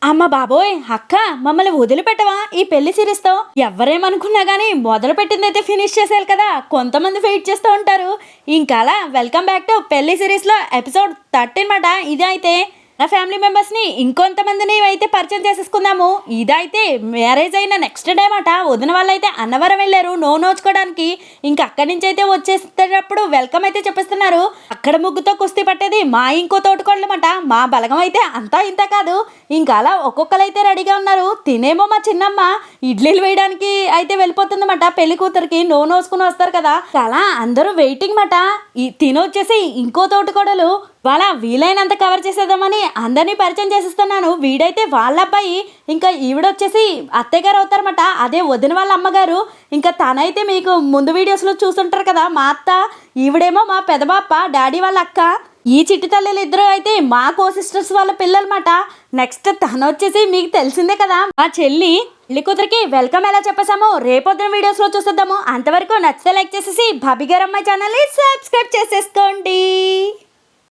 అమ్మ బాబోయ్ అక్క మమ్మల్ని వదిలిపెట్టవా ఈ పెళ్లి సిరీస్తో? ఎవరేమనుకున్నా గానీ మొదలు పెట్టిందైతే ఫినిష్ చేసేయాలి కదా. కొంతమంది వెయిట్ చేస్తూ ఉంటారు. ఇంకా అలా వెల్కమ్ బ్యాక్ టు పెళ్లి సిరీస్లో ఎపిసోడ్ 13 మాట. ఇది అయితే నా ఫ్యామిలీ మెంబర్స్ని ఇంకొంతమందిని అయితే పరిచయం చేసేసుకుందాము. ఇదైతే మ్యారేజ్ అయిన నెక్స్ట్ డే మాట. వదిన వాళ్ళు అయితే అన్నవరం వెళ్ళారు నోచుకోవడానికి. ఇంకా అక్కడి నుంచి అయితే వచ్చేసేటప్పుడు వెల్కమ్ అయితే చెప్పేస్తున్నారు. అక్కడ ముగ్గుతో కుస్తీ పట్టేది మా ఇంకో తోటకోళ్ళమాట. మా బలగం అయితే అంతా ఇంత కాదు. ఇంకా అలా ఒక్కొక్కరు అయితే రెడీగా ఉన్నారు. తినేమో మా చిన్నమ్మ ఇడ్లీలు వేయడానికి అయితే వెళ్ళిపోతుందన్నమాట. పెళ్లి కూతురికి నోసుకుని వస్తారు కదా. అలా అందరూ వెయిటింగ్ మాట. తినొచ్చేసి ఇంకో తోటకోడలు వాళ్ళ వీలైనంత కవర్ చేసేద్దామని అందరినీ పరిచయం చేసేస్తున్నాను. వీడైతే వాళ్ళ అబ్బాయి, ఇంకా ఈవిడొచ్చేసి అత్తయ్య గారు అవుతారన్నమాట. అదే వదిన వాళ్ళ అమ్మగారు. ఇంకా తనైతే మీకు ముందు వీడియోస్లో చూస్తుంటారు కదా మా అత్త. ఈవిడేమో మా పెదబాప్ప డాడీ వాళ్ళ అక్క. ఈ చిట్టి తల్లిలు ఇద్దరు అయితే మా కో సిస్టర్స్ వాళ్ళ పిల్లలమాట. నెక్స్ట్ తను వచ్చేసి మీకు తెలిసిందే కదా మా చెల్లి. పెళ్లి కూతురికి వెల్కమ్ ఎలా చెప్పేసామో రేపొద్దున వీడియోస్లో చూసేద్దాము. అంతవరకు నచ్చితే లైక్ చేసేసి భాబీ గారు అమ్మాయి ఛానల్ని సబ్స్క్రైబ్ చేసేసుకోండి.